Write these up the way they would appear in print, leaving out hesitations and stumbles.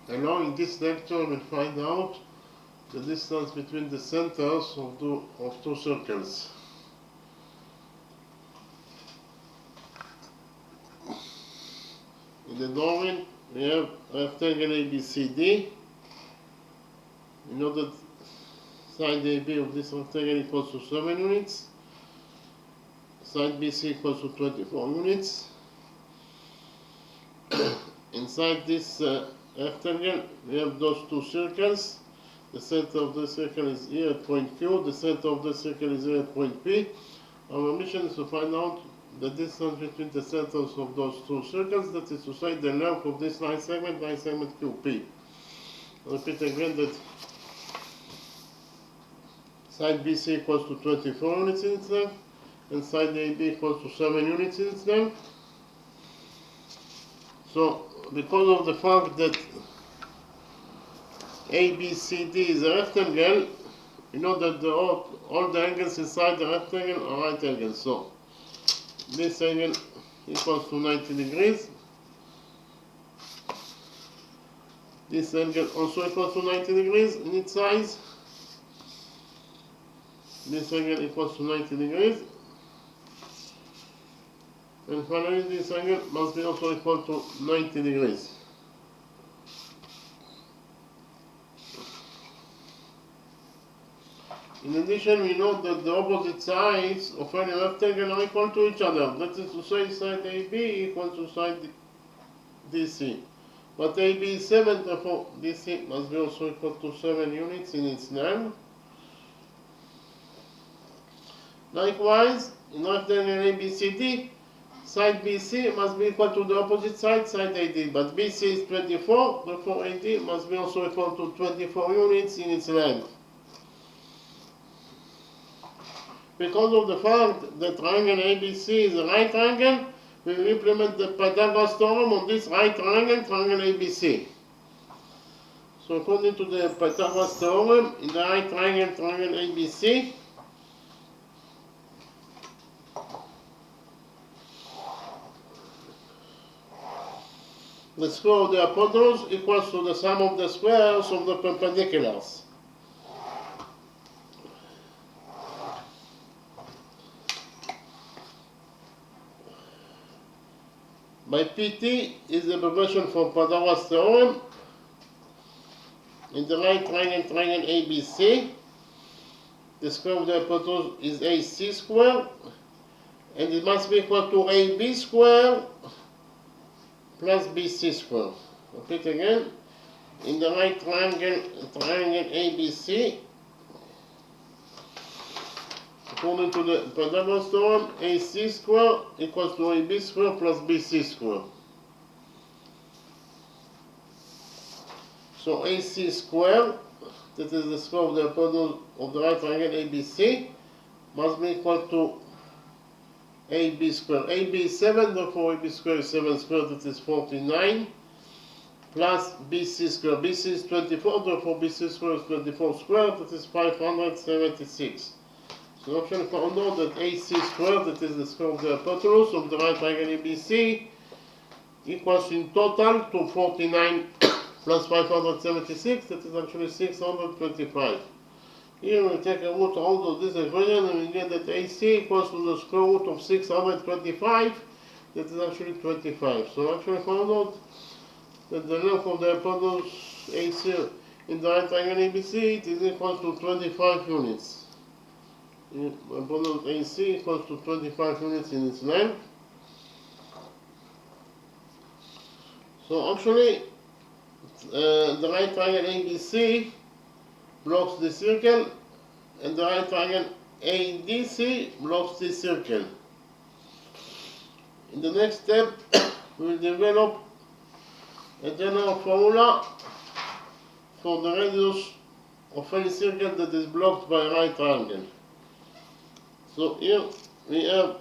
Along in this lecture, we'll find out the distance between the centers of two circles. In the drawing, we have rectangle ABCD. We know that side AB of this rectangle equals to 7 units. Side BC equals to 24 units. Inside this rectangle, we have those two circles. The center of the circle is here at point Q. The center of the circle is here at point P. Our mission is to find out the distance between the centers of those two circles, that is to say the length of this line segment QP. I repeat again that side BC equals to 24 units in its length, and side AB equals to 7 units in its length. So, because of the fact that ABCD is a rectangle, you know that all the angles inside the rectangle are right angles. So, this angle equals to 90 degrees. This angle also equals to 90 degrees in its size. This angle equals to 90 degrees. And finally, this angle must be also equal to 90 degrees. In addition, we know that the opposite sides of any rectangle are equal to each other. That is to say, side AB equals to side DC. But AB is 7, therefore DC must be also equal to 7 units in its length. Likewise, in rectangle ABCD, side BC must be equal to the opposite side, side AD. But BC is 24, therefore AD must be also equal to 24 units in its length. Because of the fact that triangle ABC is a right triangle, we will implement the Pythagoras theorem on this right triangle, triangle ABC. So according to the Pythagoras theorem, in the right triangle, triangle ABC, the square of the hypotenuse equals to the sum of the squares of the perpendiculars. My PT is the abbreviation for Pythagoras theorem. In the right triangle, triangle ABC, the square of the hypotenuse is AC squared, and it must be equal to AB squared plus BC squared. Repeat again. In the right triangle, triangle ABC, according to the Pythagoras theorem, AC squared equals to AB squared plus BC squared. So AC squared, that is the square of the hypotenuse of the right triangle ABC, must be equal to AB squared. AB is 7, therefore AB squared is 7 squared, that is 49, plus BC squared. BC is 24, therefore BC squared is 24 squared, that is 576. So actually found out that AC squared, that is the square of the hypotenuse of the right triangle ABC, equals in total to 49 plus 576, that is actually 625. Here we take a root out of this equation and we get that AC equals to the square root of 625, that is actually 25. So actually found out that the length of the hypotenuse AC in the right triangle ABC, it is equal to 25 units. Hypotenuse AC equals to 25 units in its length. So actually, the right triangle ABC blocks the circle, and the right triangle ADC blocks this circle. In the next step, we will develop a general formula for the radius of any circle that is blocked by a right triangle. So here we have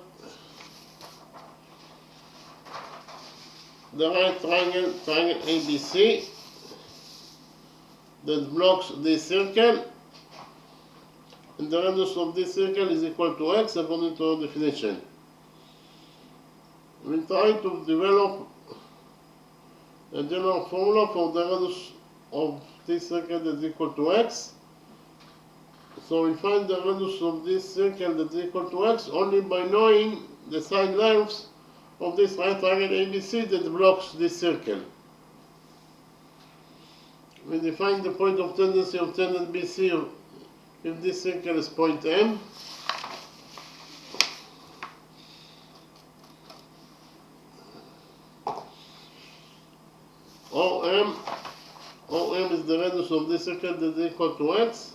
the right triangle, triangle ABC, that blocks this circle, and the radius of this circle is equal to x according to our definition. We'll try to develop a general formula for the radius of this circle is equal to x. So we find the radius of this circle that is equal to x only by knowing the side lengths of this right triangle ABC that blocks this circle. We define the point of tendency of tangent BC if this circle is point M. OM is the radius of this circle that is equal to x.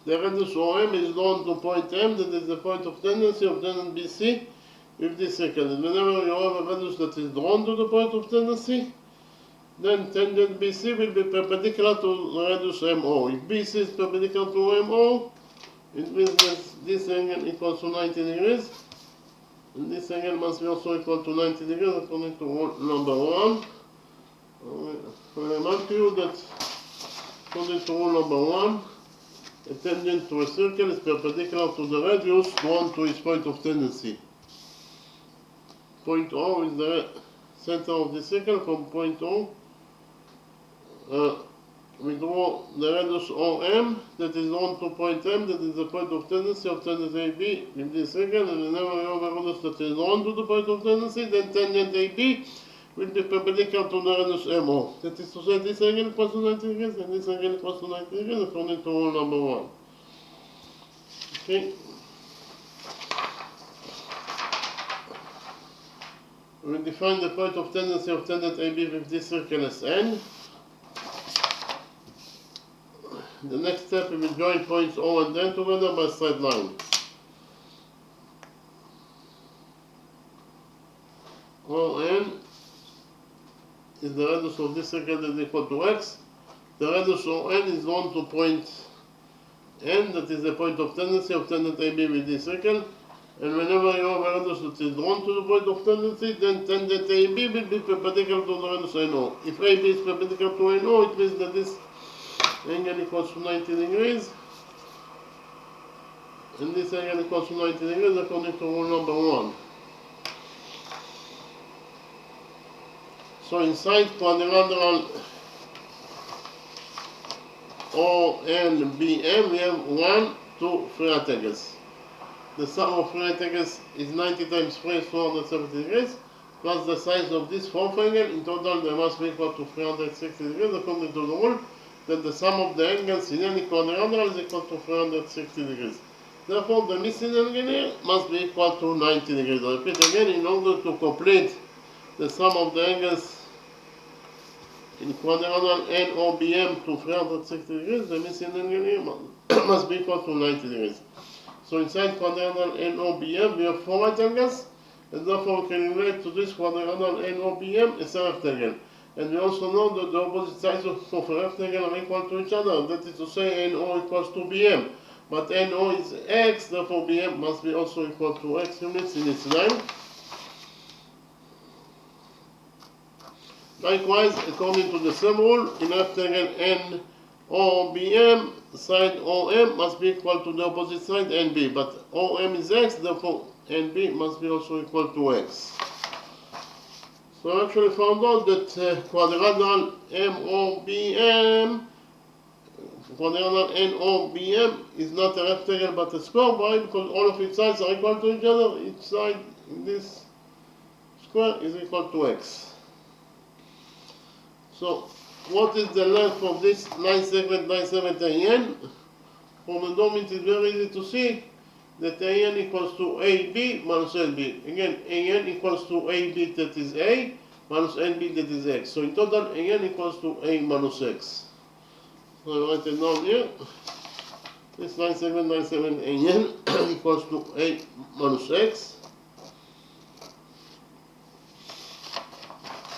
The radius OM is known to point M, that is the point of tendency of tangent BC with this circle. And whenever you have a radius that is drawn to the point of tendency, then tangent BC will be perpendicular to the radius MO. If BC is perpendicular to MO, it means that this angle equals to 90 degrees. And this angle must be also equal to 90 degrees according to rule number 1. I remind you that according to rule number 1, a tangent to a circle is perpendicular to the radius drawn to its point of tendency. Point O is the center of the circle. From point O, we draw the radius OM that is drawn to point M, that is the point of tendency of tangent AB in this circle. And whenever you have a radius that is drawn to the point of tendency, then tangent AB will be perpendicular to the radius MO. That is to say, this angle equals to 90 degrees and this angle equals to 90 degrees according to rule number 1. Okay. We define the point of tendency of tangent AB with this circle as N. The next step, we will join points O and N together by a straight line. ON is the radius of this circle that is equal to x. The radius ON is known to point N, that is the point of tendency of tangent AB with this circle. And whenever you have a radius that is drawn to the point of tendency, then tangent AB will be perpendicular to the radius NO. If AB is perpendicular to NO, it means that this angle equals to 90 degrees. And this angle equals to 90 degrees according to rule number 1. So inside quadrilateral ONBM, we have 1, 2, 3 right angles. The sum of 3 right angles is 90 times 3 is 470 degrees, plus the size of this fourth angle. In total, they must be equal to 360 degrees according to the rule that the sum of the angles in any quadrilateral is equal to 360 degrees. Therefore, the missing angle here must be equal to 90 degrees. I repeat again, in order to complete the sum of the angles in quadrilateral NOBM to 360 degrees, the missing angle here must be equal to 90 degrees. So inside quadrilateral NOBM, we have 4 right angles, and therefore we can relate to this quadrilateral NOBM as a rectangle. And we also know that the opposite sides of a rectangle are equal to each other. That is to say, NO equals to BM. But NO is x, therefore BM must be also equal to x units in its length. Likewise, according to the same rule, in rectangle NOBM, side OM must be equal to the opposite side NB. But OM is x, therefore NB must be also equal to x. So I actually found out that quadrilateral NOBM is not a rectangle but a square. Why? Because all of its sides are equal to each other. Each side in this square is equal to x. So what is the length of this line segment AN? From the dome it is very easy to see that AN equals to AB minus NB. Again, AN equals to AB, that is A, minus NB, that is X. So in total, AN equals to A minus X. So I write it down here. This line segment AN equals to A minus X.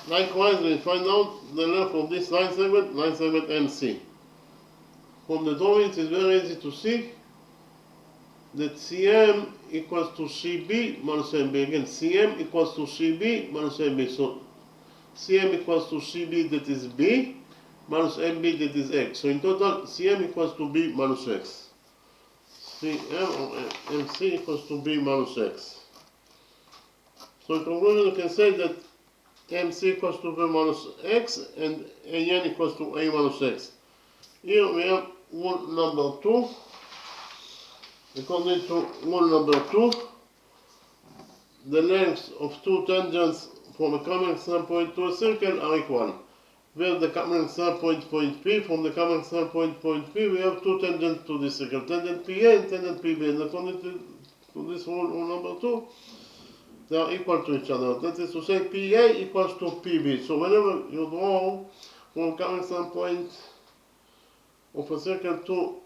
Likewise, we find out the length of this line segment NC. From the drawing, it is very easy to see that CM equals to CB minus MB. Again, CM equals to CB minus MB. So CM equals to CB, that is B, minus MB, that is X. So in total, CM equals to B minus X. CM or MC equals to B minus X. So in conclusion, you can say that MC equals to V minus X and AN equals to A minus X. Here we have rule number 2. According to rule number 2, the lengths of two tangents from a common standpoint to a circle are equal. Where the common standpoint point P, from the common standpoint point P, we have two tangents to this circle, tangent PA and tangent PB. And according to this rule number 2, they are equal to each other. That is to say, PA equals to PB. So whenever you draw from common standpoint of a circle to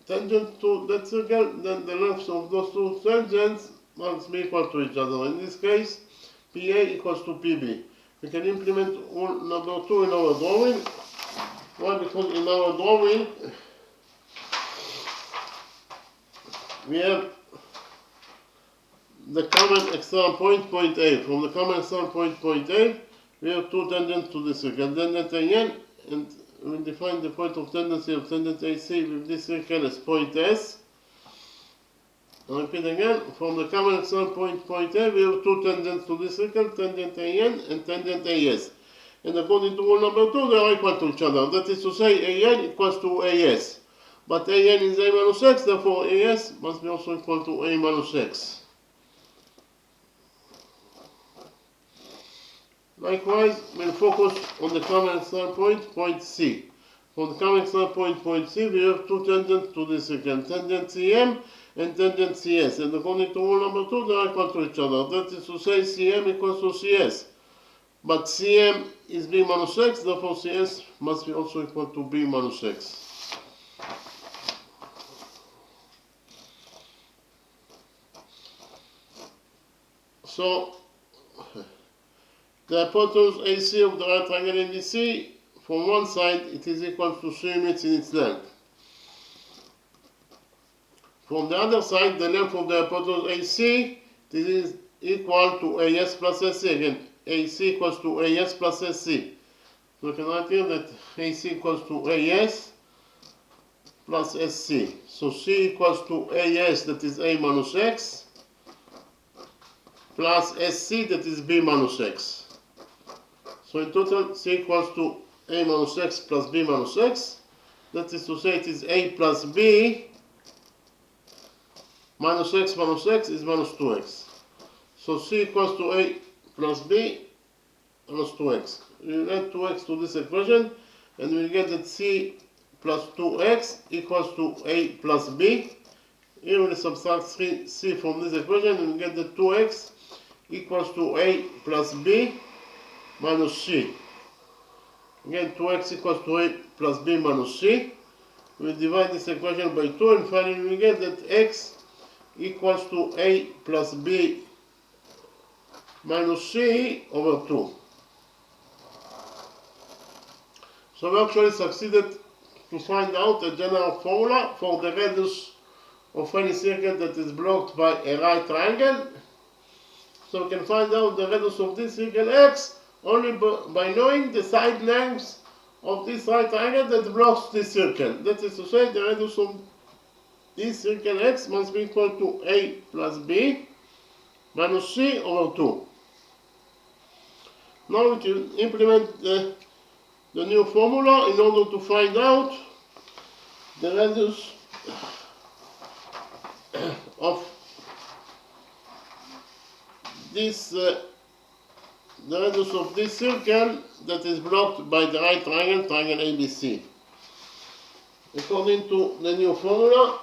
tangent to that circle, then the lengths of those two tangents must be equal to each other. In this case, PA equals to PB. We can implement rule number 2 in our drawing. Why? Because in our drawing we have the common external point, point A. From the common external point, point A, we have two tangents to this circle, tangent AN, and we define the point of tendency of tangent AC with this circle as point S. I repeat again, from the common external point, point A, we have two tangents to this circle, tangent AN and tangent AS. And according to rule number 2, they are equal to each other. That is to say, AN equals to AS. But AN is A minus X, therefore AS must be also equal to A minus X. Likewise, we'll focus on the common external point, point C. From the common external point, point C, we have two tangents to this circle, tangent CM and tangent CS. And according to rule number 2, they are equal to each other. That is to say, CM equals to CS. But CM is B minus X, therefore CS must be also equal to B minus X. So, the hypotenuse AC of the right triangle ABC, from one side it is equal to 3 units in its length. From the other side, the length of the hypotenuse AC, this is equal to AS plus SC. Again, AC equals to AS plus SC. So we can write here that AC equals to AS plus SC. So C equals to AS, that is A minus X, plus SC, that is B minus X. So in total, C equals to A minus X plus B minus X. That is to say, it is A plus B minus X is minus 2X. So C equals to A plus B minus 2X. We add 2X to this equation, and we get that C plus 2X equals to A plus B. Here we subtract 3C from this equation, and we get that 2X equals to A plus B minus C. Again, 2X equals to A plus B minus C. We divide this equation by 2, and finally we get that X equals to A plus B minus C over 2. So we actually succeeded to find out a general formula for the radius of any circle that is blocked by a right triangle. So we can find out the radius of this circle X only by knowing the side lengths of this right triangle that blocks this circle. That is to say, the radius of this circle X must be equal to A plus B minus C over 2. Now we can implement the new formula in order to find out the radius of this the radius of this circle that is blocked by the right triangle, triangle ABC. According to the new formula,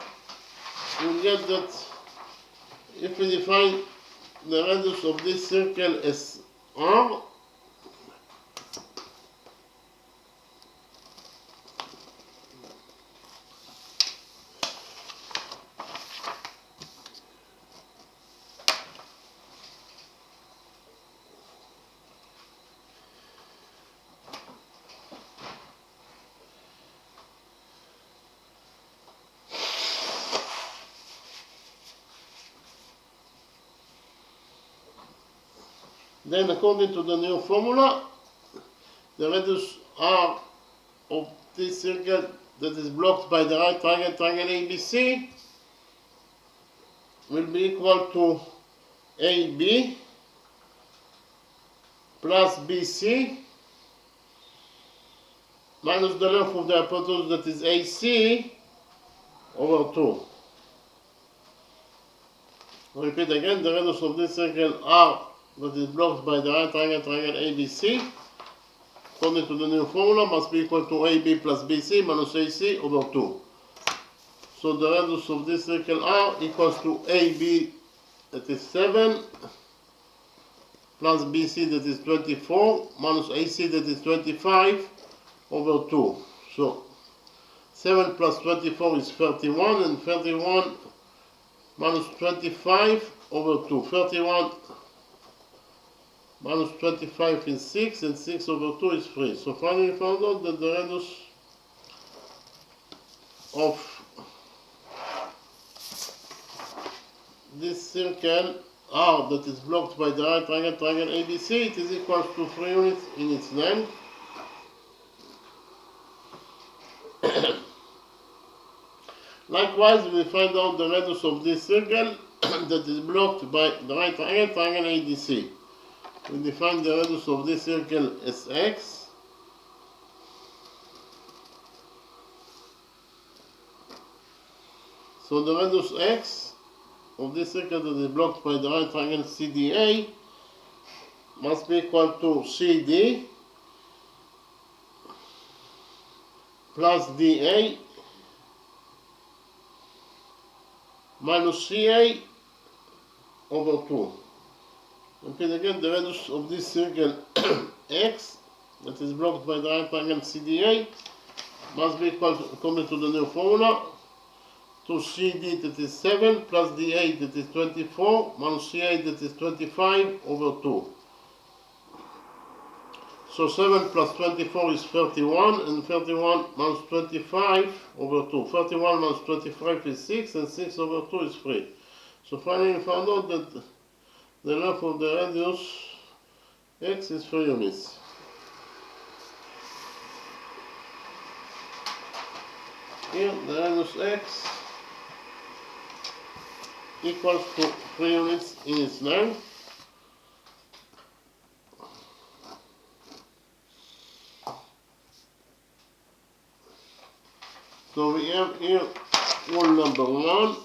we get that if we define the radius of this circle as R, then according to the new formula, the radius R of this circle that is blocked by the right triangle, triangle ABC, will be equal to AB plus BC minus the length of the hypotenuse, that is AC, over 2. Repeat again, the radius of this circle R that is blocked by the right triangle ABC, according to the new formula, must be equal to AB plus BC minus AC over 2. So the radius of this circle R equals to AB, that is 7, plus BC, that is 24, minus AC, that is 25, over 2. So 7 plus 24 is 31, and 31 minus 25 over 2. 31 minus 25 is 6, and 6 over 2 is 3. So finally we found out that the radius of this circle R that is blocked by the right triangle ABC, it is equal to 3 units in its length. Likewise, we find out the radius of this circle that is blocked by the right triangle ADC. We define the radius of this circle as x. So the radius x of this circle that is blocked by the right triangle CDA must be equal to CD plus DA minus CA over 2. Repeat again, the radius of this circle x that is blocked by the right triangle CDA must be equal to, according to the new formula, to CD, that is 7, plus DA, that is 24, minus CA, that is 25, over 2. So 7 plus 24 is 31, and 31 minus 25 over 2. 31 minus 25 is 6, and 6 over 2 is 3. So finally we found out that the length of the radius x is 3 units. Here the radius x equals to 3 units in its length. So we have here rule number 1.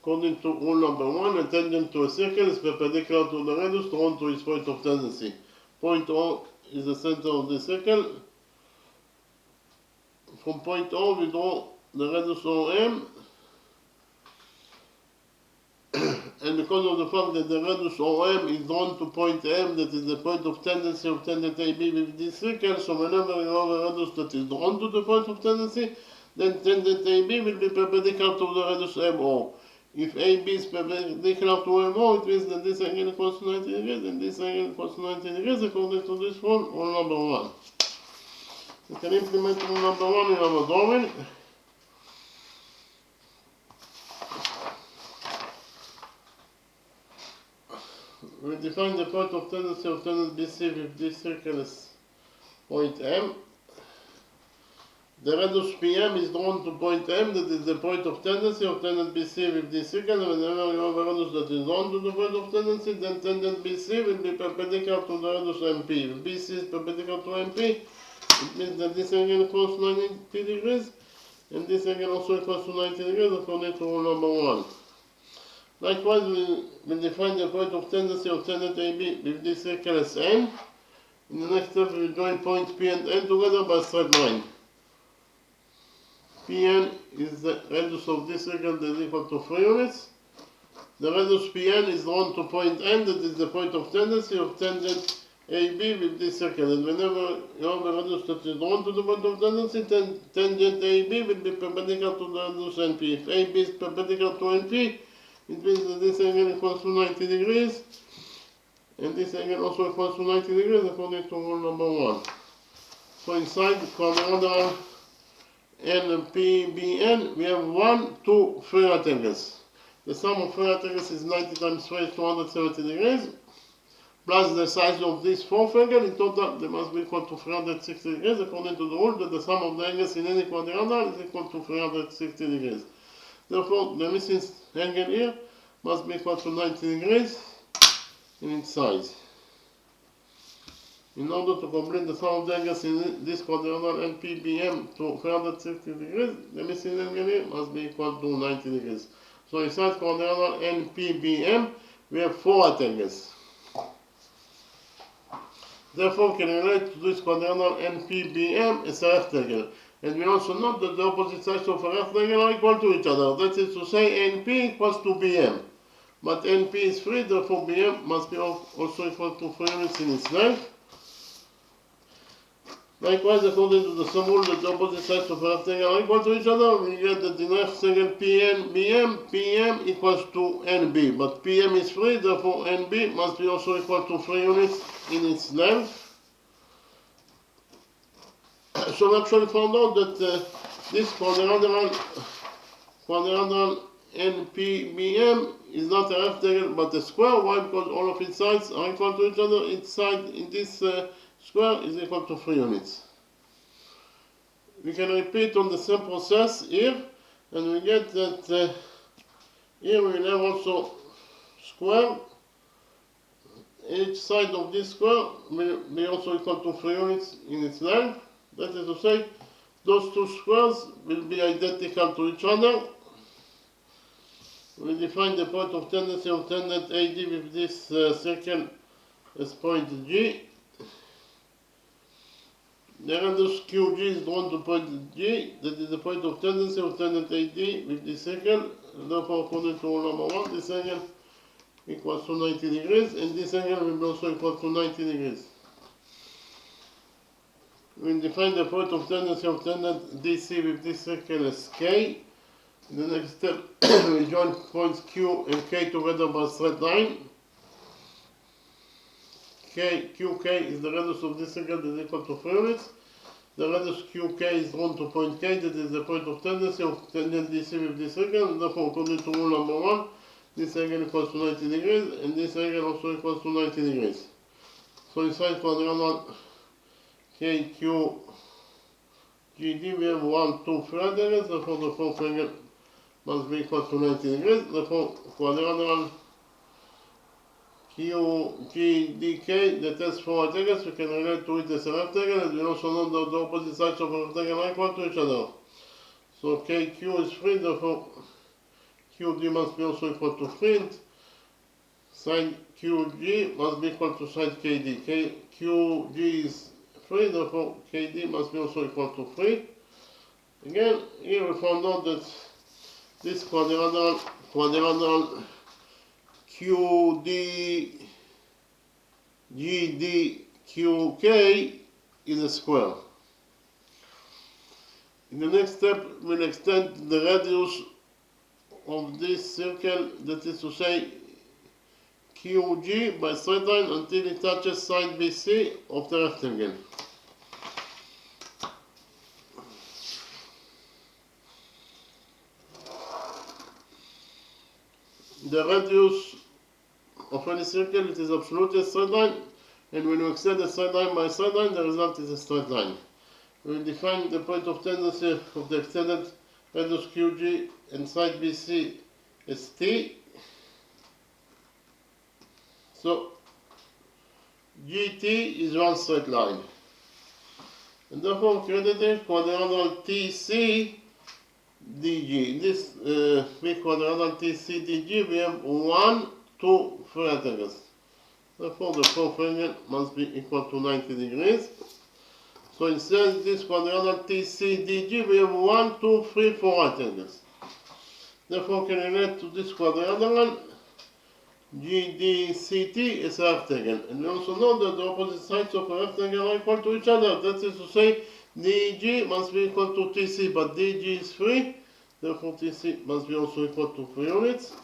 According to rule number 1, a tangent to a circle is perpendicular to the radius drawn to its point of tendency. Point O is the center of the circle. From point O we draw the radius OM, and because of the fact that the radius OM is drawn to point M, that is the point of tendency of tangent AB with this circle, so whenever you have a radius that is drawn to the point of tendency, then tangent AB will be perpendicular to the radius MO. If AB is perpendicular to MO, it means that this angle equals to 90 degrees, and this angle equals to 90 degrees, according to this rule number 1. You can implement rule number 1 in our drawing. We define the point of tendency of tangent BC with this circle as point M. The radius PM is drawn to point M, that is the point of tendency of tangent BC with this circle. Whenever you have a radius that is drawn to the point of tendency, then tangent BC will be perpendicular to the radius MP. If BC is perpendicular to MP, it means that this angle equals to 90 degrees, and this angle also equals to 90 degrees, according to rule number 1. Likewise, we will define the point of tendency of tangent AB with this circle as N. In the next step, we will join points P and N together by a straight line. Pn is the radius of this circle that is equal to 3 units. The radius Pn is drawn to point N, that is the point of tendency of tangent AB with this circle. And whenever you have a radius that is drawn to the point of tendency, then tangent AB will be perpendicular to the radius NP. If AB is perpendicular to NP, it means that this angle equals to 90 degrees, and this angle also equals to 90 degrees, according to rule number 1. So inside the quadrilateral N and P, B, N, we have 1, 2, 3 right angles. The sum of 3 right angles is 90 times 3 is 270 degrees, plus the size of this fourth angle. In total, they must be equal to 360 degrees, according to the rule that the sum of the angles in any quadrilateral is equal to 360 degrees. Therefore, the missing angle here must be equal to 90 degrees in its size. In order to complete the sum of the angles in this quadrangle NPBM to 360 degrees, the missing angle here must be equal to 90 degrees. So inside quadrangle NPBM, we have 4 right angles. Therefore, can relate to this quadrangle NPBM as a rectangle. And we also note that the opposite sides of a rectangle are equal to each other. That is to say, NP equals to BM. But NP is 3, therefore BM must be also equal to 3 units in its length. Likewise, according to the sum rule that the opposite sides of a rectangle are equal to each other, we get that in rectangle PNBM, PM equals to NB. But PM is 3, therefore NB must be also equal to 3 units in its length. So we actually found out that this quadrangle NPBM is not a rectangle but a square. Why? Because all of its sides are equal to each other. Each side in this square is equal to 3 units. We can repeat on the same process here, and we get that here we will have also square. Each side of this square will be also equal to 3 units in its length. That is to say, those two squares will be identical to each other. We define the point of tendency of tangent AD with this circle as point G. The radius QG is drawn to point G, that is the point of tendency of tangent AD with this circle. Therefore, according to rule number 1, this angle equals to 90 degrees, and this angle will be also equal to 90 degrees. We define the point of tendency of tangent DC with this circle as K. In the next step, we join points Q and K together by a straight line. QK is the radius of this circle that is equal to 3 units. The radius QK is drawn to point K, that is the point of tendency of tangent DC with this circle. And therefore, according to rule number 1, this angle equals to 90 degrees, and this angle also equals to 90 degrees. So inside quadrangle KQGD, we have 1, 2, 3 right angles, therefore the fourth angle must be equal to 90 degrees. Therefore, quadrangle QGDK that has 4 right angles, we can relate to it as a rectangle, and we also know that the opposite sides of a rectangle are equal to each other. So KQ is 3, therefore QD must be also equal to 3. Side QG must be equal to side KD. QG is 3, therefore KD must be also equal to 3. Again, here we found out that this quadrangle QD, GD, QK is a square. In the next step, we'll extend the radius of this circle, that is to say QG, by straight line until it touches side BC of the rectangle. The radius of any circle, it is absolutely a straight line, and when you extend a straight line by straight line, the result is a straight line. We will define the point of tendency of the extended radius QG and side BC as T. So GT is one straight line. And therefore, credited quadrangle TC DG. In this big quadrangle TC DG, we have 1, 2, 3 right angles. Therefore, the fourth angle must be equal to 90 degrees. So instead, this quadrangle TC DG, we have 1, 2, 3, 4 right angles. Therefore, can relate to this quadrangle GDCT is a rectangle. And we also know that the opposite sides of a rectangle are equal to each other. That is to say, DG must be equal to TC, but DG is 3, therefore TC must be also equal to 3 units.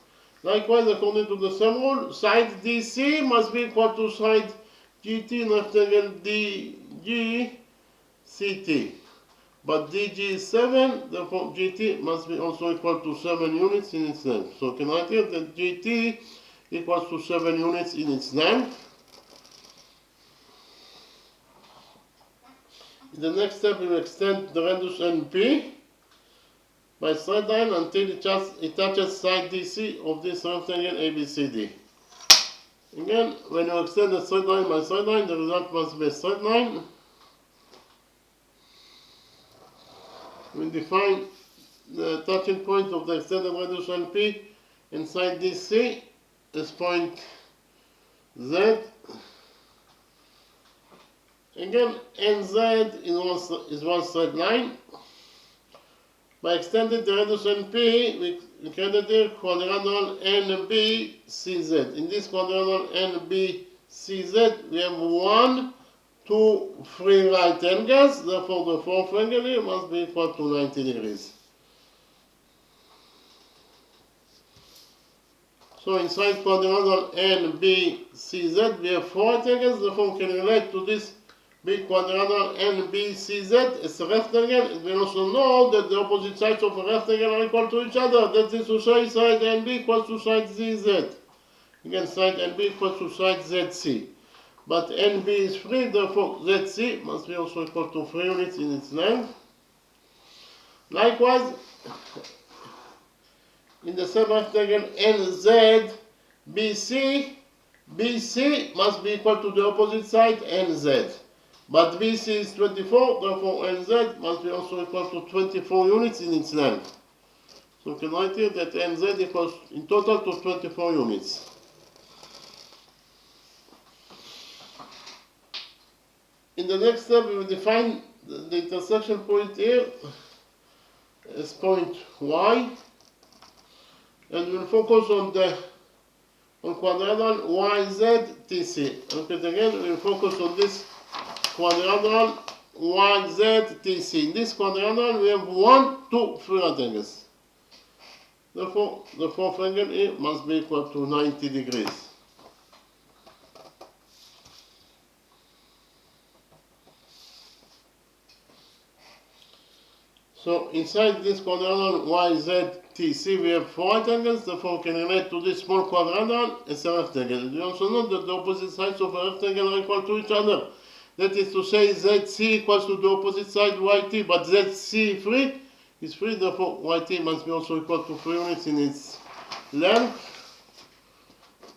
Likewise, according to the same rule, side DC must be equal to side GT in rectangle DGCT. But DG is 7, therefore GT must be also equal to 7 units in its length. So can I write that GT equals to 7 units in its length? In the next step, we will extend the radius NP by straight line until it touches side DC of this rectangle ABCD. Again, when you extend a straight line by straight line, the result must be a straight line. We define the touching point of the extended radius NP inside DC is point Z. Again, NZ is one straight line. By extending the radius NP, we created here quadrilateral NBCZ. In this quadrilateral NBCZ, we have 1, 2, 3 right angles. Therefore, the fourth angle here must be equal to 90 degrees. So inside quadrilateral NBCZ, we have 4 right angles. Therefore, we can relate to this big quadrilateral NBCZ as a rectangle. We also know that the opposite sides of a rectangle are equal to each other. That is to say, side NB equals to side ZZ. Again, side NB equals to side ZC. But NB is 3, therefore ZC must be also equal to 3 units in its length. Likewise, in the same rectangle NZ, BC must be equal to the opposite side NZ. But BC is 24, therefore NZ must be also equal to 24 units in its length. So we can write here that NZ equals in total to 24 units. In the next step, we will define the intersection point here as point Y, and we will focus on quadrilateral YZTC. Repeat again, we will focus on this quadrilateral YZTC. In this quadrilateral, we have 1, 2, 3 rectangles. Therefore, the fourth angle here must be equal to 90 degrees. So inside this quadrilateral YZTC, we have 4 right angles. Therefore, we can relate to this small quadrilateral as a rectangle. We also know that the opposite sides of a rectangle are equal to each other. That is to say, ZC equals to the opposite side YT, but ZC is 3, therefore YT must be also equal to 3 units in its length.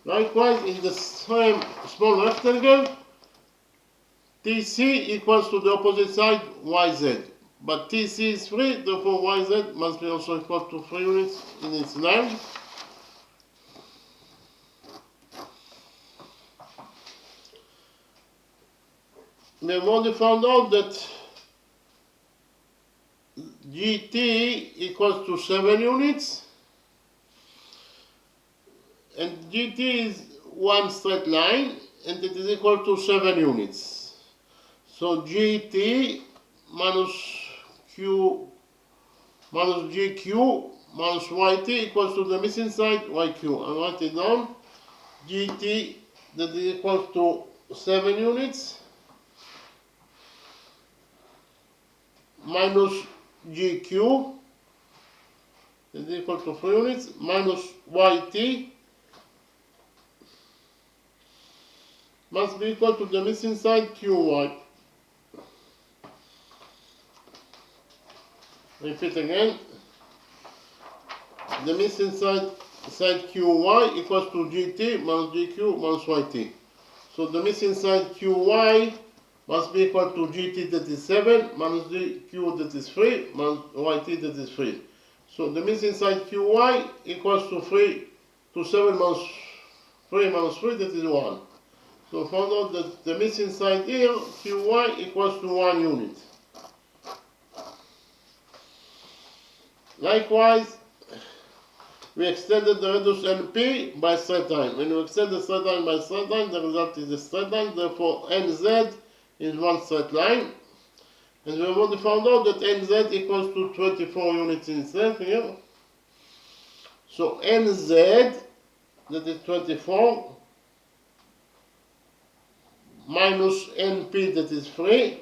Likewise, in the same small rectangle, TC equals to the opposite side YZ. But TC is 3, therefore YZ must be also equal to 3 units in its length. We have already found out that GT equals to 7 units, and GT is one straight line, and it is equal to 7 units. So GT minus Q minus GQ minus YT equals to the missing side YQ. I write it down. GT that is equal to 7 units minus GQ is equal to 3 units minus YT must be equal to the missing side QY. Repeat again. The missing side QY equals to GT minus GQ minus YT. So the missing side QY must be equal to GT that is 7 minus GQ that is 3 minus YT that is 3. So the missing side QY equals to 7 minus 3 minus 3 that is 1. So found out that the missing side here QY equals to 1 unit. Likewise, we extended the radius NP by straight line. When you extend the straight line by straight line, the result is a straight line. Therefore, NZ is one straight line. And we have already found out that NZ equals to 24 units in its length here. So NZ, that is 24, minus NP, that is 3,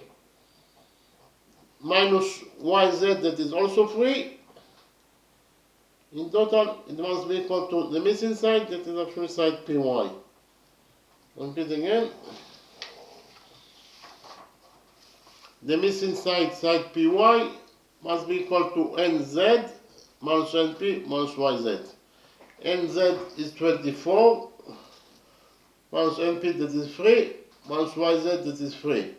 minus YZ, that is also 3. In total, it must be equal to the missing side, that is actually side PY. Repeat again. The missing side PY, must be equal to NZ minus NP minus YZ. NZ is 24, minus NP that is 3, minus YZ that is 3.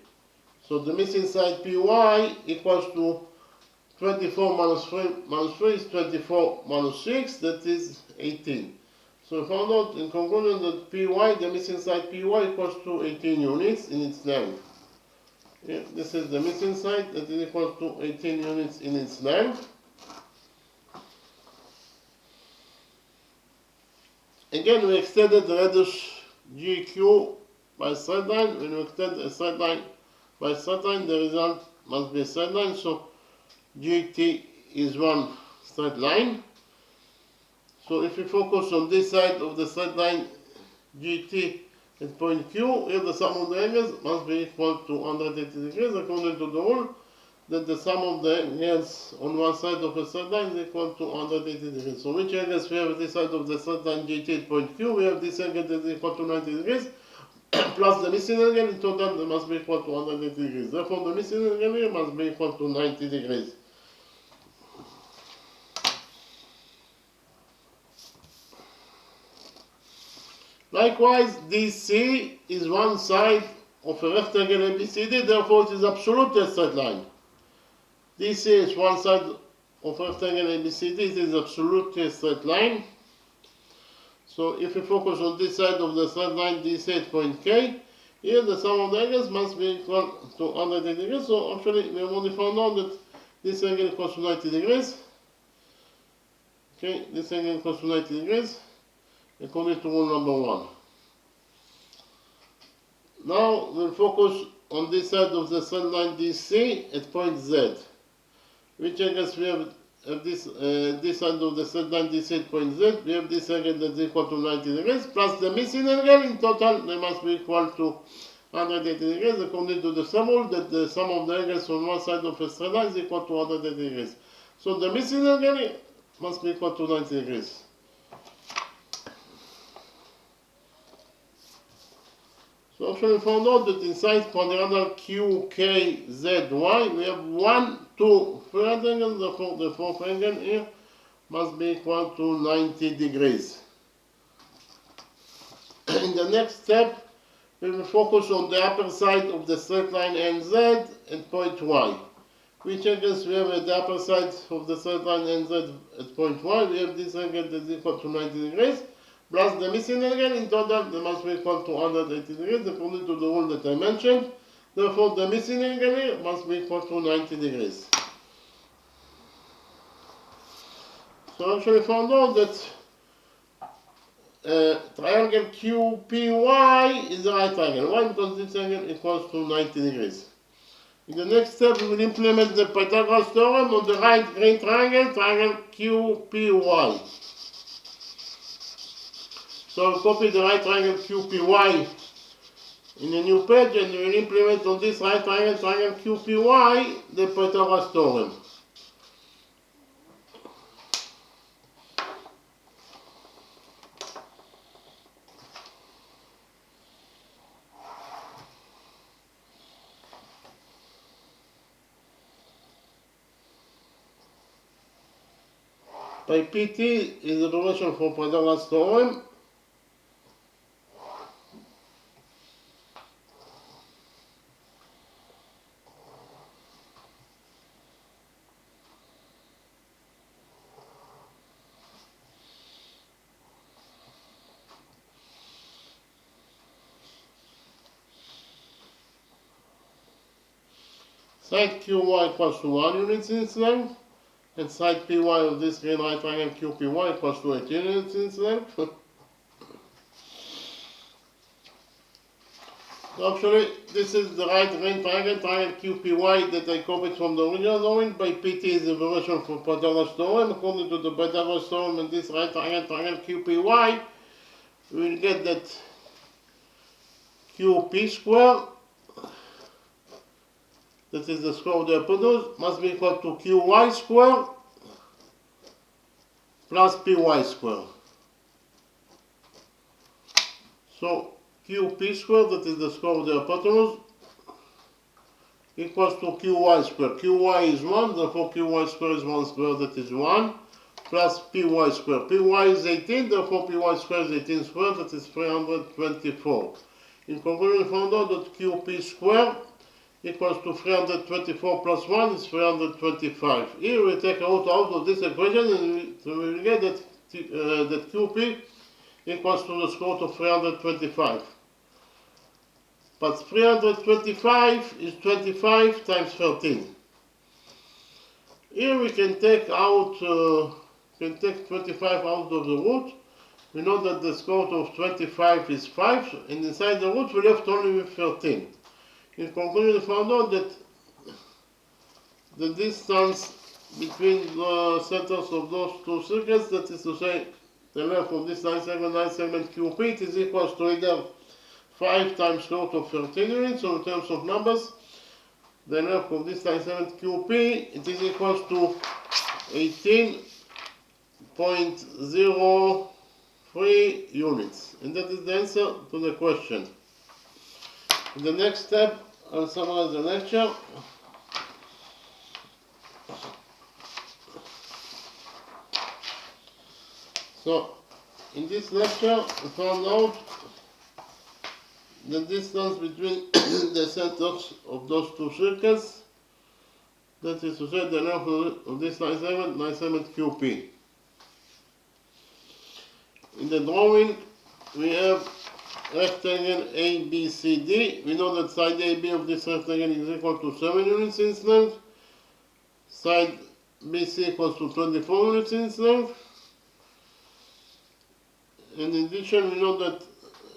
So the missing side PY equals to 24 minus 3 is 24 minus 6, that is 18. So we found out in conclusion that PY, the missing side PY equals to 18 units in its length. Yeah, this is the missing side that is equal to 18 units in its length. Again, we extended the radius GQ by straight line. When we extend a straight line by straight line, the result must be a straight line. So GT is one straight line. So if we focus on this side of the straight line GT at point Q, here the sum of the angles must be equal to 180 degrees according to the rule that the sum of the angles on one side of a straight line is equal to 180 degrees. So which angles we have at this side of the straight line GT at point Q? We have this angle that is equal to 90 degrees plus the missing angle. In total they must be equal to 180 degrees. Therefore the missing angle here must be equal to 90 degrees. Likewise, DC is one side of a rectangle ABCD, therefore it is absolutely a straight line. DC is one side of a rectangle ABCD, it is absolutely a straight line. So if we focus on this side of the straight line DC at point K, here the sum of the angles must be equal to 180 degrees. So actually we have only found out that this angle equals to 90 degrees. Okay, this angle equals to 90 degrees. According to rule number 1. Now we'll focus on this side of the straight line DC at point Z. Which angles we have at this side of the straight line DC at point Z? We have this angle that is equal to 90 degrees plus the missing angle. In total they must be equal to 180 degrees according to the sum rule that the sum of the angles on one side of a straight line is equal to 180 degrees. So the missing angle must be equal to 90 degrees. So actually we found out that inside quadrangle QKZY we have 1, 2 third angles, therefore the fourth angle here must be equal to 90 degrees. In the next step, we will focus on the upper side of the straight line NZ at point Y. Which angles we have at the upper side of the straight line NZ at point Y? We have this angle that is equal to 90 degrees. Plus the missing angle. In total they must be equal to 180 degrees according to the rule that I mentioned. Therefore the missing angle here must be equal to 90 degrees. So actually found out that triangle QPY is the right triangle. Why? Because this angle equals to 90 degrees. In the next step we will implement the Pythagoras theorem on the right green triangle, triangle QPY. So I'll copy the right triangle QPY in a new page and we will implement on this right triangle, triangle QPY, the Pythagoras theorem. By PT is the abbreviation for Pythagoras theorem. Side QY equals to 1 unit in its length, and side PY of this green right triangle QPY equals to 18 units in its length. So actually, this is the right green triangle, triangle QPY that I copied from the original drawing. By PT is the version for Pythagoras theorem. According to the Pythagoras theorem in this right triangle, triangle QPY, we will get that QP square, that is the square of the hypotenuse, must be equal to QY square plus PY square. So QP square, that is the square of the hypotenuse, equals to QY square. QY is 1, therefore QY square is 1 square, that is 1. plus py squared. Py is 18, therefore py squared is 18 squared, that is 324. In conclusion, we found out that qp squared equals to 324 plus 1 is 325. Here we take a root out of this equation and we will get that, that qp equals to the square root of 325. But 325 is 25 times 13. Here we can take 25 out of the root. We know that the square root of 25 is 5, and inside the root we left only with 13. In conclusion, we found out that the distance between the centers of those two circles, that is to say, the length of this line segment QP, it is equal to either 5 times square root of 13 units, so in terms of numbers, the length of this line segment QP, it is equal to 18.03 units. And that is the answer to the question. In the next step, I'll summarize the lecture. So, in this lecture, we found out the distance between the centers of those two circles, that is to say, the length of this line segment QP. In the drawing, we have rectangle ABCD. We know that side AB of this rectangle is equal to 7 units in its length. Side BC equals to 24 units in its length. In addition, we know that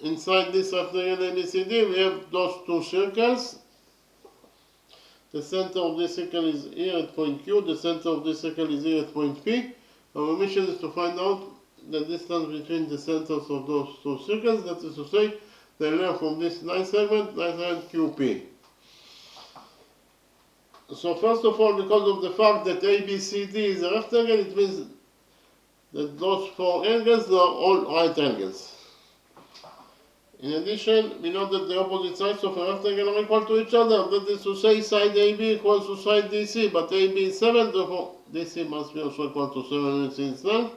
inside this rectangle ABCD, we have those two circles. The center of this circle is here at point Q. The center of this circle is here at point P. Our mission is to find out the distance between the centers of those two circles, that is to say, the length of this line segment QP. So first of all, because of the fact that ABCD is a rectangle, it means that those four angles are all right angles. In addition, we know that the opposite sides of a rectangle are equal to each other, that is to say, side AB equals to side DC, but AB is 7, therefore DC must be also equal to 7 units in its length.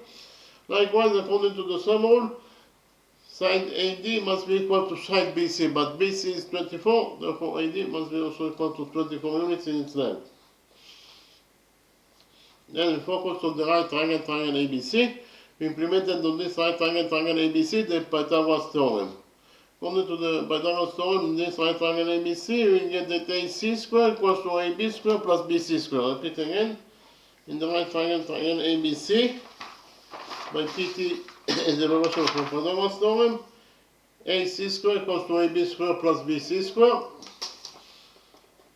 Likewise, according to the sum rule, side AD must be equal to side BC, but BC is 24, therefore AD must be also equal to 24 units in its length. Then we focus on the right triangle ABC. We implemented on this right triangle ABC the Pythagoras theorem. According to the Pythagoras theorem, in this right triangle ABC, we get that AC squared equals to AB squared plus BC squared. Repeat again. In the right triangle ABC, by PT is the relation of the Pythagoras theorem, AC squared equals to AB squared plus BC squared.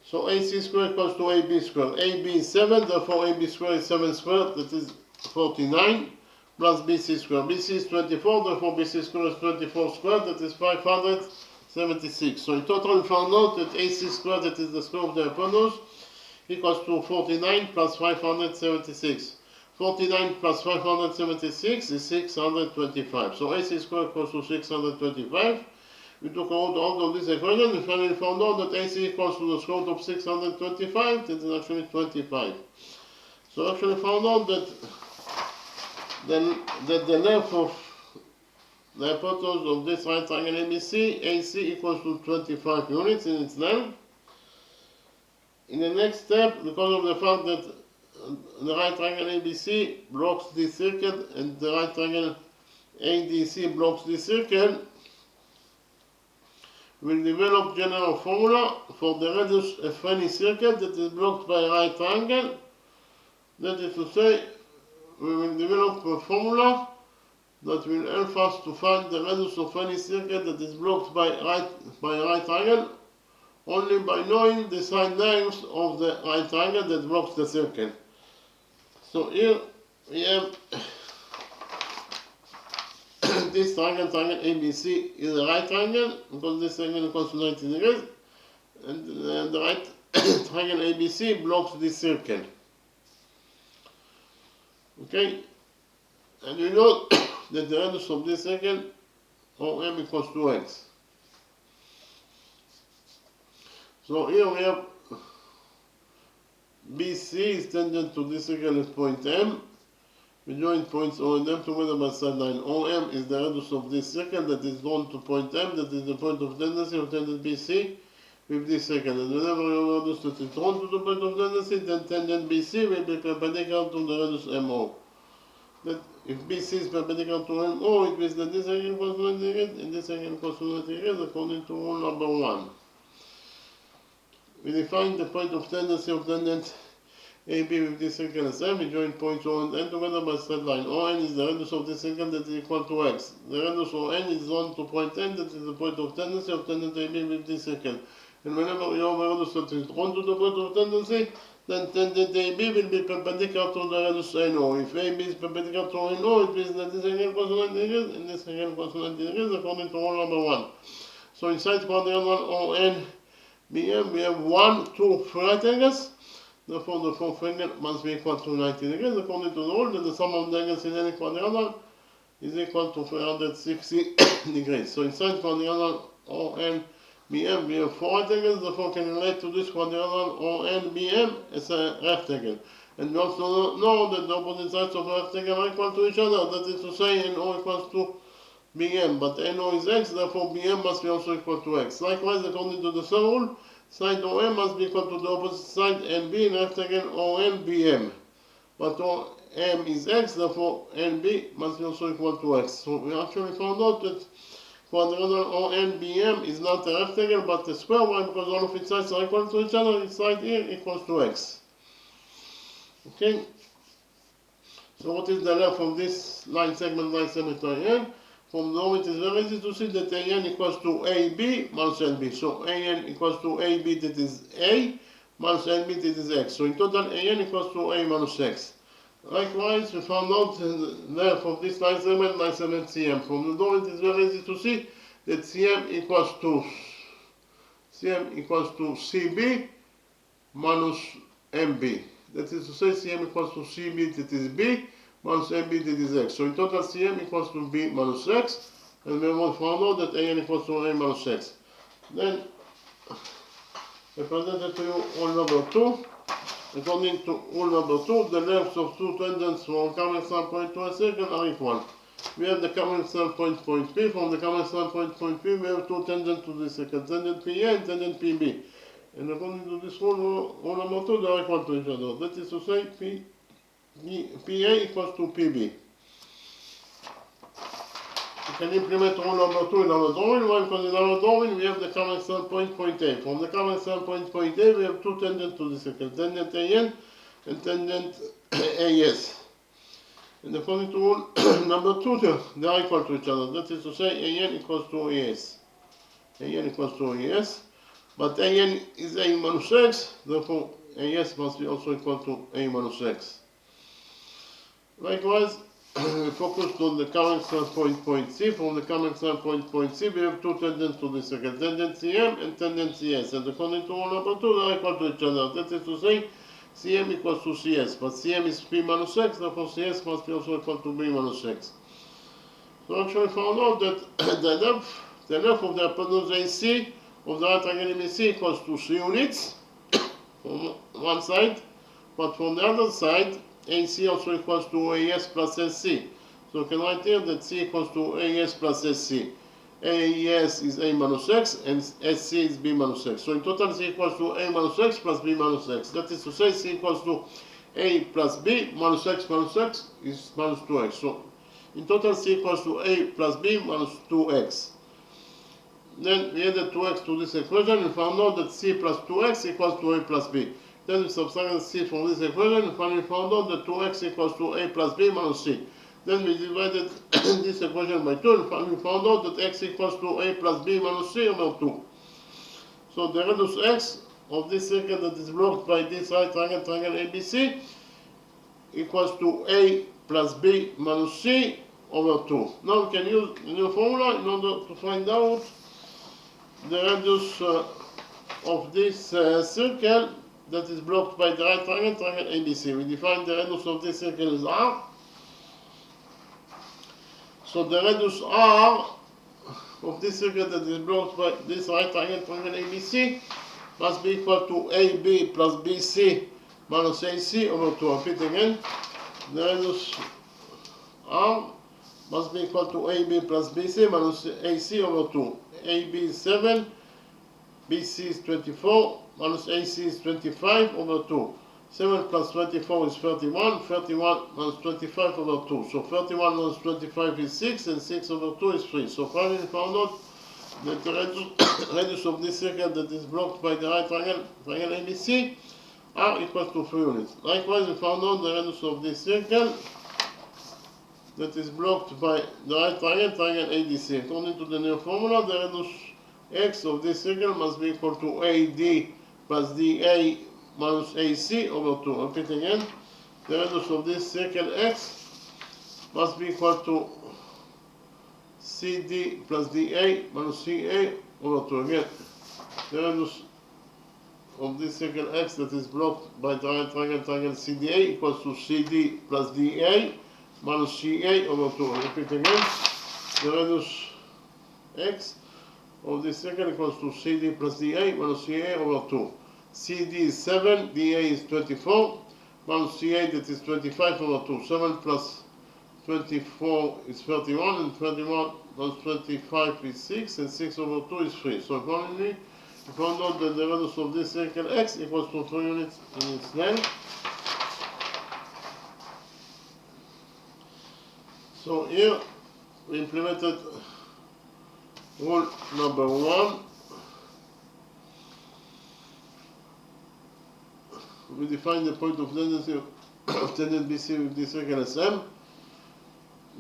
So AC squared equals to AB squared. AB is 7, therefore AB squared is 7 squared, that is 49, plus BC squared. BC is 24, therefore BC squared is 24 squared, that is 576. So in total we found out that AC squared, that is the square of the hypotenuse, equals to 49 plus 576. 49 plus 576 is 625. So AC squared equals to 625. We took out of this equation, we finally found out that AC equals to the square root of 625, that is actually 25. So actually found out that the length of the hypotenuse of this right triangle ABC, AC equals to 25 units in its length. In the next step, because of the fact that the right triangle ABC blocks this circle and the right triangle ADC blocks this circle, we'll develop general formula for the radius of any circle that is blocked by a right triangle. That is to say, we will develop a formula that will help us to find the radius of any circle that is blocked by a right triangle only by knowing the side lengths of the right triangle that blocks the circle. So here we have this triangle ABC is a right triangle because this angle equals to 90 degrees, and the right triangle ABC blocks this circle. Okay, and you know that the radius of this circle, OM equals to x. So here we have BC is tangent to this circle at point M, We join points O and M together by side line. OM is the radius of this circle that is drawn to point M, that is the point of tendency of tangent BC with this circle. And whenever your radius that is drawn to the point of tendency, then tangent BC will be perpendicular to the radius MO. That if BC is perpendicular to MO, it means that this angle equals to 90 degrees and this angle equals to 90 degrees according to rule number 1. We define the point of tendency of tangent AB with this circle as M. We join points O and N together by straight line. ON is the radius of this circle that is equal to X. The radius of N is drawn to point N, that is the point of tendency of tangent AB with this circle. And whenever you have a radius that is drawn to the point of tendency, then tangent AB will be perpendicular to the radius NO. If AB is perpendicular to NO, it means that this angle equals to 90 degrees and this angle equals to 90 degrees according to rule number 1. So inside quadrant 1 ON BM, we have 1, 2 right angles. Therefore, the fourth angle must be equal to 90 degrees according to the rule that the sum of the angles in any quadrilateral is equal to 360 degrees. So inside quadrilateral ON BM, we have 4 right angles. Therefore, can relate to this quadrilateral ON BM as a rectangle. And we also know that the opposite sides of a rectangle are equal to each other. That is to say, NO equals to BM, but NO is X, therefore BM must be also equal to X. Likewise, according to the third rule, side OM must be equal to the opposite side NB in rectangle OM BM. But OM is X, therefore NB must be also equal to X. So we actually found out that quadrilateral OM BM is not a rectangle but a square. Why? Because all of its sides are equal to each other. Its side here equals to X. Okay? So what is the length of this line segment AN? From now it is very easy to see that AN equals to AB minus NB. So AN equals to AB, that is A, minus NB, that is X. So in total AN equals to A minus X. Likewise, we found out the length of this line segment CM. From the door it is very easy to see that CM equals to CB minus MB. That is to say CM equals to CB, that is B, minus MB, that is X. So in total CM equals to B minus X, and we have found out that AN equals to A minus X. Then I presented to you rule number 2. According to rule number 2, the lengths of two tangents from a common standpoint to a circle are equal. We have the common standpoint point P. From the common standpoint point P, we have two tangents to this circle, tangent PA and tangent PB. And according to this rule number 2, they are equal to each other. That is to say, PA equals to PB. You can implement rule number 2 in our drawing. Why? Because in our drawing we have the common standpoint point A. From the common standpoint point A, we have two tangents to the circle, tangent AN and tangent AS. And according to rule number 2, they are equal to each other. That is to say, AN equals to AS. AN equals to AS. But AN is A minus X, therefore AS must be also equal to A minus X. Likewise, we focused on the common standpoint point C. From the common standpoint point C, we have two tangents to the circle, tangent CM and tangent CS. And according to rule number 2, they are equal to each other. That is to say, CM equals to CS. But CM is P minus X, therefore CS must be also equal to B minus X. So actually found out that the length of the hypotenuse AC of the right angle ABC equals to 3 units from one side, but from the other side, AC also equals to AS plus SC. So we can write here that C equals to AS plus SC. AS is A minus X and SC is B minus X. So in total C equals to A minus X plus B minus X. That is to say C equals to A plus B minus X is minus 2X. So in total C equals to A plus B minus 2X. Then we added 2x to this equation and found out that C plus 2x equals to A plus B. Then we subtracted C from this equation and finally found out that 2x equals to A plus B minus C. Then we divided this equation by 2 and finally found out that x equals to A plus B minus C over 2. So the radius x of this circle that is blocked by this right triangle ABC equals to A plus B minus C over 2. Now we can use the new formula in order to find out the radius of this circle that is blocked by the right triangle ABC. We define the radius of this circle as R. So the radius R of this circle that is blocked by this right triangle ABC must be equal to AB plus BC minus AC over 2. I repeat again, the radius R must be equal to AB plus BC minus AC over 2. AB is 7, BC is 24, minus AC is 25 over 2. 7 plus 24 is 31, 31 minus 25 over 2. So 31 minus 25 is 6, and 6 over 2 is 3. So finally found out that the radius of this circle that is blocked by the right triangle ABC R equals to 3 units. Likewise, we found out the radius of this circle that is blocked by the right triangle ADC. According to the new formula, the radius x of this circle must be equal to AD plus DA minus AC over 2. Repeat again. The radius of this circle x must be equal to CD plus DA minus CA over 2. Again, the radius of this circle x that is blocked by the right triangle CDA equals to CD plus DA minus CA over 2. Repeat again. The radius x of this circle equals to CD plus DA minus CA over 2. CD is 7, DA is 24, minus CA that is 25 over 2. 7 plus 24 is 31, and 31 plus 25 is 6, and 6 over 2 is 3. So accordingly, we found out that the radius of this circle x equals to 3 units in its length. So here we implemented rule number 1. We define the point of tendency of tangent BC with this circle as M.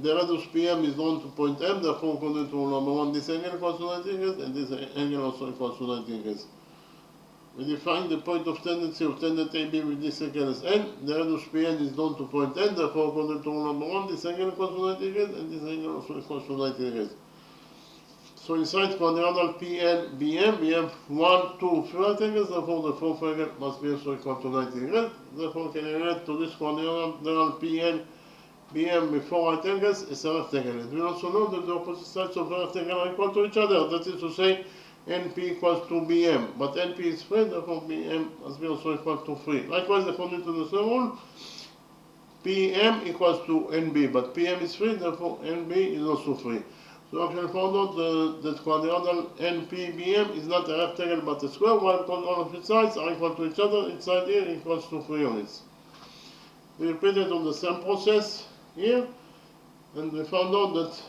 The radius PM is known to point M, therefore according to rule number 1, this angle equals to 90 degrees, and this angle also equals to 90 degrees. We define the point of tendency of tangent AB with this circle as N. The radius PN is known to point N, therefore according to rule number 1, this angle equals to 90 degrees, and this angle also equals to 90 degrees. So inside quadrangle PN BM, we have 1, 2, 3 right angles, therefore the fourth angle must be also equal to 90 degrees. Therefore can relate to this quadrangle PN BM with 4 right angles is a rectangle. And we also know that the opposite sides of a rectangle are equal to each other. That is to say, NP equals to BM. But NP is 3, therefore BM must be also equal to 3. Likewise, according to the same rule, PM equals to NB, but PM is 3, therefore NB is also 3. So actually found out that quadrangle NPBM is not a rectangle but a square, while all of its sides are equal to each other. Inside here equals to 3 units. We repeated on the same process here, and we found out that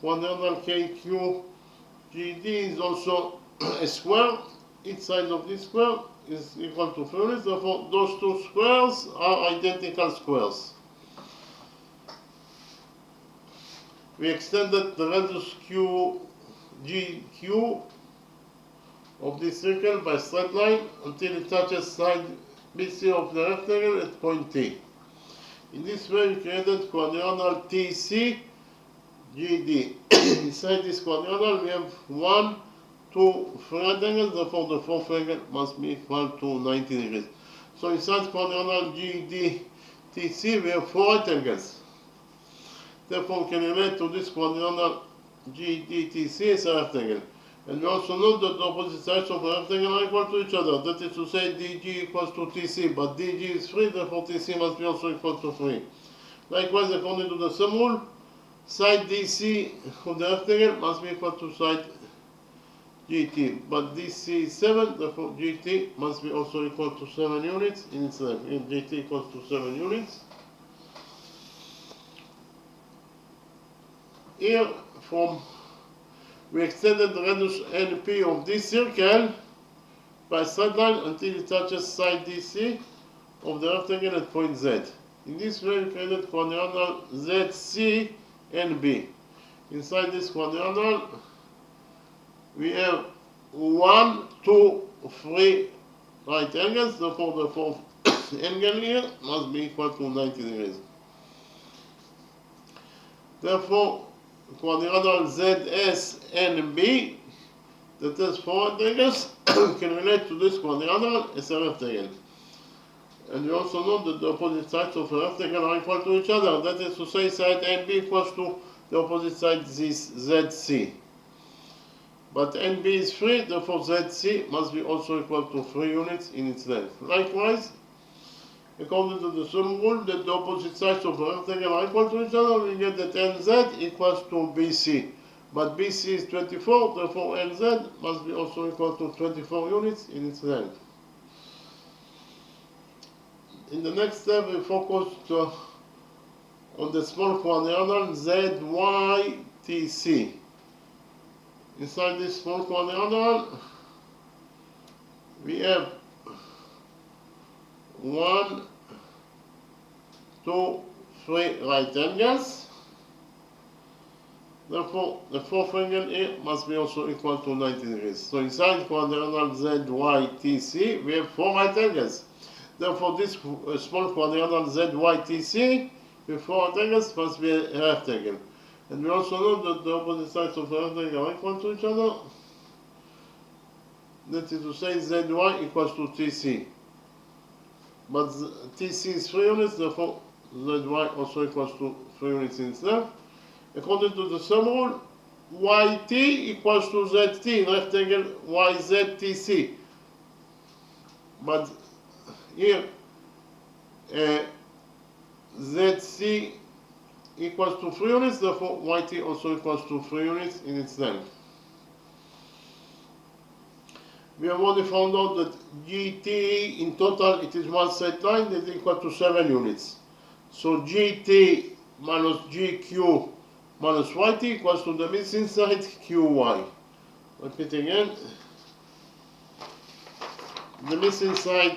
quadrangle KQGD is also a square. Each side of this square is equal to 3 units, therefore those two squares are identical squares. We extended the radius QGQ of this circle by straight line until it touches side BC of the rectangle at point T. In this way, we created quadrangle TCGD. Inside this quadrangle, we have 1, 2, 3 rectangles, therefore the fourth angle must be equal to 90 degrees. So inside quadrangle GDTC, we have 4 rectangles. Therefore, we can relate to this quadrangle GDTC as a rectangle. And we also know that the opposite sides of a rectangle are equal to each other. That is to say, DG equals to TC, but DG is 3, therefore TC must be also equal to 3. Likewise, according to the same rule, side DC of the rectangle must be equal to side GT. But DC is 7, therefore GT must be also equal to 7 units in its length. GT equals to 7 units. Here, we extended the radius NP of this circle by straight line until it touches side DC of the rectangle at point Z. In this way, we created quadrangle ZCNB. Inside this quadrangle, we have 1, 2, 3 right angles, therefore the fourth angle here must be equal to 90 degrees. Therefore, quadrangle ZSNB that has 4 rectangles can relate to this quadrangle as a rectangle. And we also know that the opposite sides of a rectangle are equal to each other. That is to say, side NB equals to the opposite side this ZC. But NB is 3, therefore ZC must be also equal to 3 units in its length. Likewise, According to the sum rule, that the opposite sides of a rectangle are equal to each other, we get that NZ equals to BC. But BC is 24, therefore NZ must be also equal to 24 units in its length. In the next step, we focus on the small quadrangle ZYTC. Inside this small quadrangle, we have 1, 2, 3 right angles. Therefore, the fourth angle here must be also equal to 90 degrees. So inside quadrangle ZYTC, we have 4 right angles. Therefore, this small quadrangle ZYTC with 4 right angles must be a rectangle. And we also know that the opposite sides of a rectangle are equal to each other. That is to say, ZY equals to TC. But TC is 3 units, therefore ZY also equals to 3 units in itself. According to the sum rule, YT equals to ZT in rectangle YZTC. But here, ZC equals to 3 units, therefore YT also equals to 3 units in its length. We have already found out that GT in total it is one straight line that is equal to 7 units. So GT minus GQ minus YT equals to the missing side QY. Repeat again. The missing side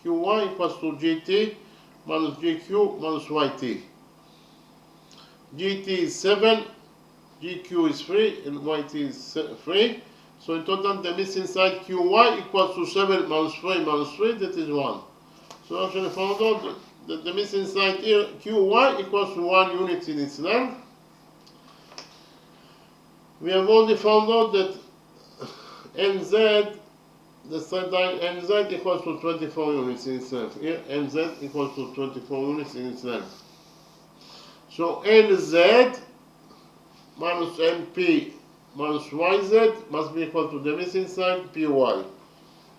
QY equals to GT minus GQ minus YT. GT is 7, GQ is 3, and YT is 3. So in total, the missing side QY equals to 7 minus 3 minus 3, that is 1. So actually found out that the missing side here, QY, equals to 1 unit in its length. We have already found out that NZ, the straight line NZ equals to 24 units in its length. Here, NZ equals to 24 units in its length. So NZ minus NP minus YZ must be equal to the missing side PY.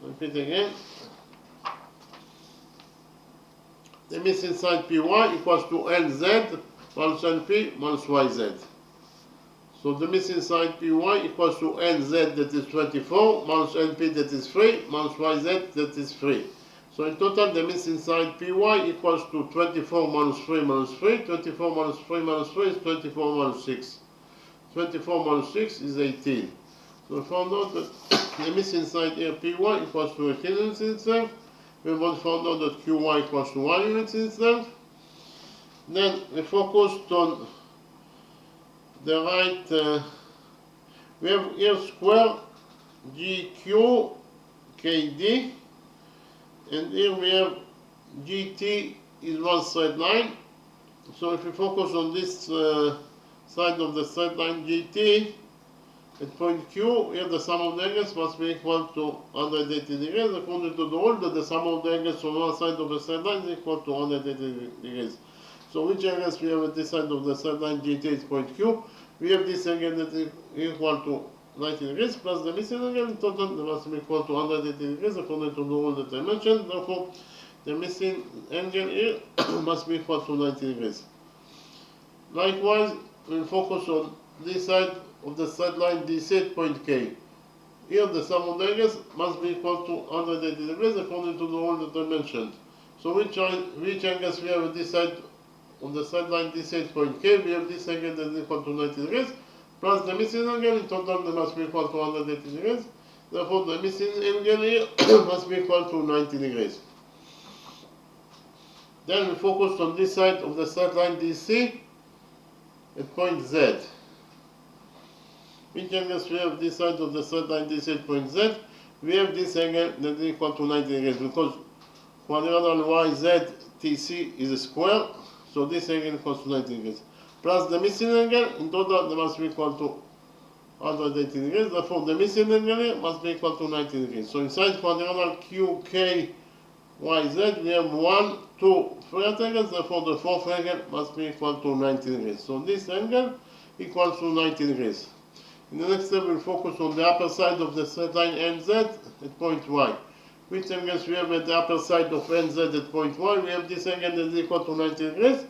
Repeat again. The missing side PY equals to NZ minus NP minus YZ. So the missing side PY equals to NZ, that is 24, minus NP, that is 3, minus YZ, that is 3. So in total, the missing side PY equals to 24 minus 3 minus 3. 24 minus 3 minus 3 is 24 minus 6. 24 minus 6 is 18. So we found out that the missing side here PY equals to 18 units in itself. We found out that QY equals to 1 unit in itself. Then we focused on the right, we have here square GQ KD, and here we have GT is one straight line. So if we focus on this side of the straight line GT at point Q, here the sum of the angles must be equal to 180 degrees, according to the rule that the sum of the angles from one side of the straight line is equal to 180 degrees. So which angles we have at this side of the straight line GT is point Q? We have this angle that is equal to 90 degrees plus the missing angle. In total, they must be equal to 180 degrees according to the rule that I mentioned. Therefore, the missing angle here must be equal to 90 degrees. Likewise, we'll focus on this side of the straight line DC at point K. Here, the sum of the angles must be equal to 180 degrees according to the rule that I mentioned. So which angles we have at this side on the straight line DC at point K? We have this angle that is equal to 90 degrees plus the missing angle. In total, they must be equal to 180 degrees. Therefore, the missing angle here must be equal to 90 degrees. Then we focus on this side of the straight line DC at point Z. Which angles we have this side of the straight line DC at point Z? We have this angle that is equal to 90 degrees because quadrangle YZTC is a square, so this angle equals to 90 degrees. Plus the missing angle, in total they must be equal to 180 degrees, therefore the missing angle here must be equal to 90 degrees. So inside quadrangle QKYZ we have 1, 2, 3 angles, therefore the fourth angle must be equal to 90 degrees. So this angle equals to 90 degrees. In the next step we'll focus on the upper side of the straight line NZ at point Y. which angles we have at the upper side of NZ at point Y. We have this angle that is equal to 90 degrees,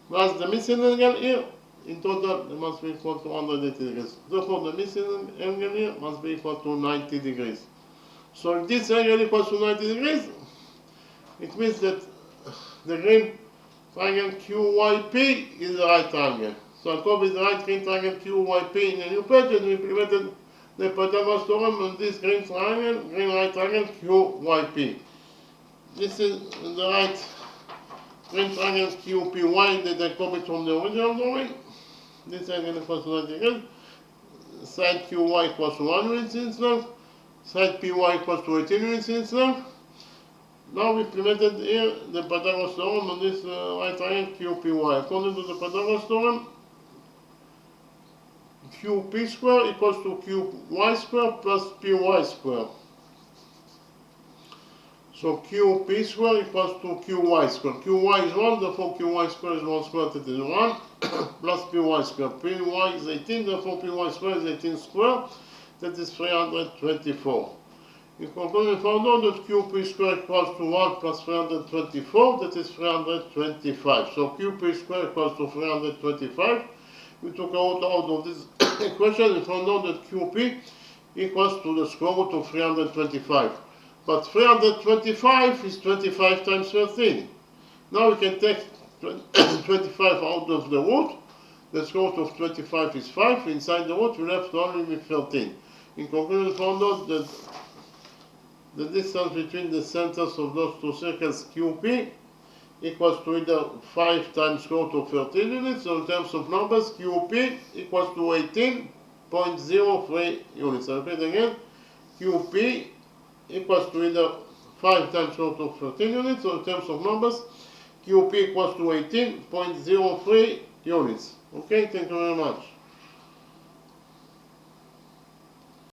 plus the missing angle here. In total, it must be equal to 180 degrees. Therefore, the missing angle here must be equal to 90 degrees. So if this angle equals to 90 degrees, it means that the green triangle QYP is the right triangle. So I copy the right green triangle QYP in a new page and we implemented the Pythagoras theorem on this green right triangle QYP. This is the right green triangle QPY that I copied from the original drawing. This angle equals to 90 degrees. Side QY equals to 1 unit in its length. Side PY equals to 18 units in its length. Now we implemented here the Pythagoras theorem on this right triangle QPY. According to the Pythagoras theorem, QP square equals to QY square plus PY square. So QP square equals to QY square. QY is 1, therefore QY square is 1 square, that is 1, plus PY square. PY is 18, therefore PY square is 18 square, that is 324. In conclusion, we found out that QP square equals to 1 plus 324, that is 325. So QP square equals to 325. We took out of this equation and found out that QP equals to the square root of 325. But 325 is 25 times 13. Now we can take 25 out of the root. The square root of 25 is 5. Inside the root, we left only with 13. In conclusion, we found out that the distance between the centers of those two circles QP equals to either 5 times square root of 13 units, or in terms of numbers, QP equals to 18.03 units. I repeat again, QP equals to either 5 times square root of 13 units, or in terms of numbers, QP equals to 18.03 units. Okay, thank you very much.